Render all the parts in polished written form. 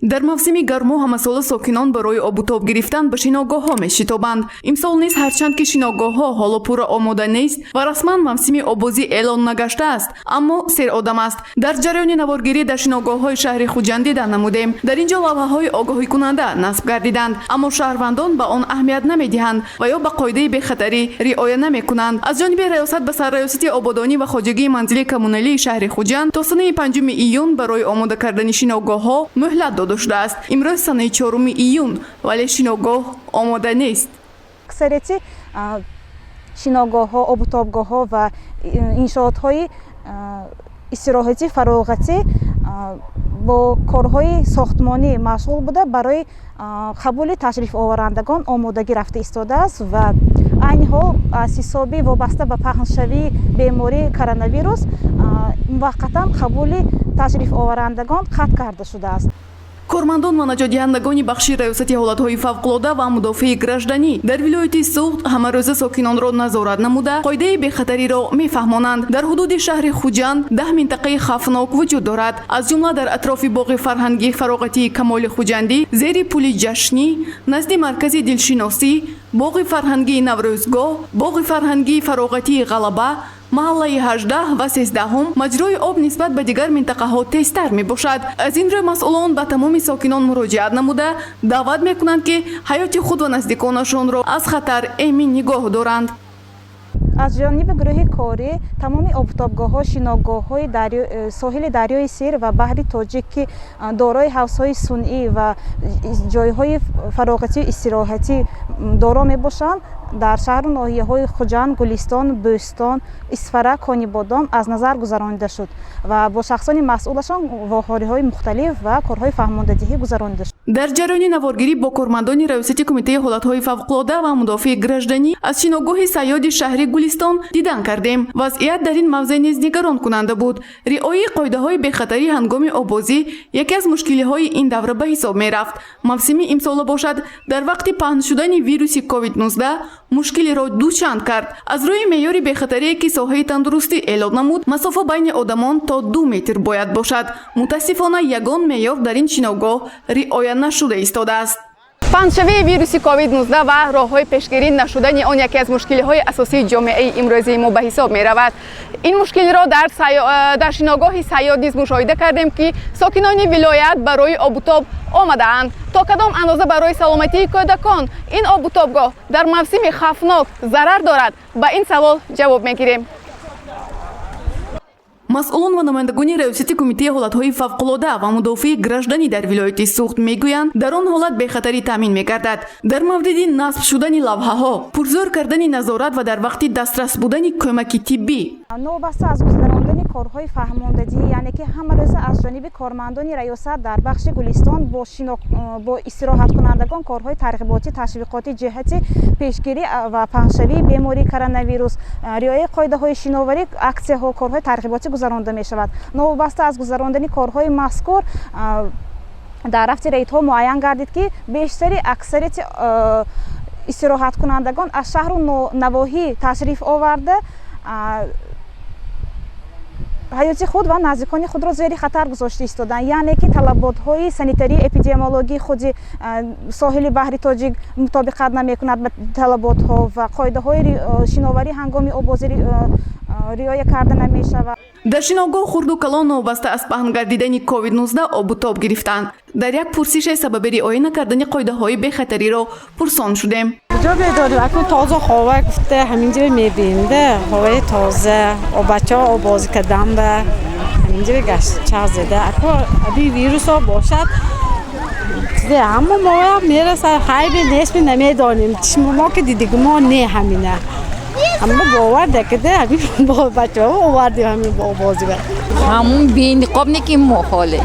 дар мавсими гарму ҳамасола сокинон барои обутоб гирифтан ба шиногоҳҳо мешитобанд. Имсол низ ҳарчанд ки шиногоҳҳо ҳоло пурра омода нест ва расман мавсими обозӣ эълон нагаштааст, аммо серодам аст. Дар ҷараёни наворгирӣ дар шиногоҳҳои шаҳри Хуҷанд дида намудем. Дар ин ҷо лавҳаҳои огоҳикунанда насб гардиданд, аммо шаҳрвандон ба он аҳамият намедиҳанд ва ё ба қоидаи бехатарӣ риоя намекунанд. Аз ҷониби раёсат ба сарраёсати ободонӣ ва хоҷагии манзили коммуналии шаҳри Хуҷанд то санаи 5 июн барои омода кардани шиногоҳҳо муҳлат дода шудааст. Имрӯз санаи 4 июн, вале шиногоҳ омода нест. аксарияти шиногоҳҳо, обутобгоҳҳо ва иншоотҳои истироҳатӣ, фароғатӣ бо корҳои сохтмонӣ машғул буда барои қабули ташрифоварандагон омодагӣ рафта истодааст ва айни ҳол аз ҳисоби вобаста ба паҳншавии бемории коронавирус муваққатан қабули ташрифоварандагон қатъ карда шудааст. кормандон ва наҷотдиҳандагони бахши раёсати ҳолатҳои фавқулода ва мудофии гражданӣ дар вилояти Суғд ҳамарӯза сокинонро назорат намуда қоидаи бехатариро мефаҳмонанд. Дар ҳудуди шаҳри Хуҷанд 10 минтақаи хавфнок вуҷуд дорад. Аз ҷумла дар атрофи боғи фарҳангии фароғатии Камоли Хуҷандӣ, зери пули Ҷашнӣ, назди маркази дилшиносӣ, боғи фарҳангии Наврӯзгоҳ, боғи фарҳангии фароғатии Ғалаба, маҳаллаи 18 ва 13 маҷрои об нисбат ба дигар минтақаҳо тезтар мебошад. Аз ин рӯ масъулон ба тамоми сокинон муроҷиат намуда даъват мекунанд ки ҳаёти худ ва наздиконашонро аз хатар эмин нигоҳ доранд. аз ҷониби гурӯҳи корӣ тамоми обутобгоҳҳо, шиногоҳҳои соҳили дарёи Сир ва баҳри Тоҷик ки дорои ҳавзҳои сунъӣ ва ҷойҳои фароғатию истироҳатӣ доро мебошанд, дар шаҳру ноҳияҳои Хуҷанд, Гулистон, Бӯстон, Исфара, Конибодом аз назар гузаронида шуд ва бо шахсони масъулашон воҳориҳои мухталиф ва корҳои фаҳмондадиҳӣ гузаронида шуд. дар ҷараёни наворгирӣ бо кормандони раёсати кумитаи ҳолатҳои фавқулода ва мудофии гражданӣ аз шиногоҳи саёди шаҳри Гулистон дидан кардем. Вазъият дар ин мавзеъ низ нигарон кунанда буд. риояи қоидаҳои бехатарӣ ҳангоми обозӣ яке аз мушкилиҳои ин давра ба ҳисоб мерафт. мавсими имсола бошад дар вақти паҳн шудани вируси COVID-19 мушкилиро дучанд кард. аз рӯи меъёри бехатарие ки соҳаи тандурустӣ эълон намуд, масофа байни одамон то 2 метр бояд бошад. мутаассифона ягон меъёр дар ин шиногоҳ риоя нашуда истодааст. паҳншавии вируси COVID-19 ва роҳҳои пешгирӣ нашудани он яке аз мушкилиҳои асосии ҷомеаи имрӯзии мо ба ҳисоб меравад. ин мушкилиро дар шиногоҳи саёд низ мушоҳида кардем ки сокинони вилоят барои обутоб омадаанд. то кадом андоза барои саломатии кӯдакон ин обутобгоҳ дар мавсими хавфнок зарар дорад? Ба ин савол ҷавоб мегирем. масъулон ва намояндагони раёсати кумитаи ҳолатҳои фавқулода ва мудофии гражданӣ дар вилояти Суғд мегӯянд, дар он ҳолат бехатарӣ таъмин мегардад. дар мавриди насб шудани лавҳаҳо, пурзӯр кардани назорат ва дар вақти дастрас будани кӯмаки тиббӣ. новаста аз гузарондани корҳои фаҳмондадӣ, яъне ки ҳамарӯза аз ҷониби кормандони раёсат дар бахши Гулистон бо истироҳаткунандагон корҳои тарғиботӣ, ташвиқоти ҷиҳати пешгирӣ ва паҳншавии бемории коронавирус, риояи қоидаҳои шиноварӣ, аксияҳо, корҳои тарғиботӣ гузаронида мешавад. новобаста аз гузарондани корҳои мазкур дар рафти рейдҳо муайян гардид ки бештари аксарияти истироҳаткунандагон аз шаҳру навоҳӣ ташриф оварда ҳаёти худ ва наздикони худро зери хатар гузошта истоданд, яъне ки талаботҳои санитарии эпидемиологии худи соҳили баҳри Тоҷик мутобиқат намекунад ба талаботҳо ва қоидаҳои шиноварӣ ҳангоми обозӣ риоя карда намешавад. дар шиногоҳ хурду калон новобаста аз паҳн гардидани COVID-19 обутоб гирифтанд. дар як пурсише сабаби риоя накардани қоидаҳои бехатариро пурсон шудем. کجا بیداری؟ اکنون تازه خواه گفته همینجا میبینده هوای تازه و بچه ها بازی کردن به همینجا گشت چه زده اکنون ابی ویروس ها باشد اما ما میرسه خیلی نسبی نمیدانیم ما که دیدیم ما نه همینه اما باور دکده ابی با بچه ها آوردیم همین با بازی بر همون بین قاب نکیم مخاله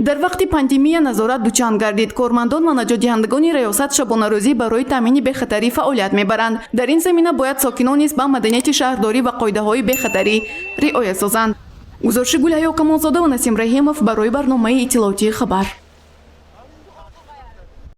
дар вақти пандемия назорат дучанд гардид. кормандон ва наҷотдиҳандагони раёсат шабонарӯзӣ барои таъмини бехатарӣ фаъолият мебаранд. дар ин замина бояд сокинон низ ба маданияти шаҳрдорӣ ва қоидаҳои бехатарӣ риоя созанд. гузориши Гулҳаё Камолзода ва Насим Раҳимов барои барномаи иттилоотии хабар.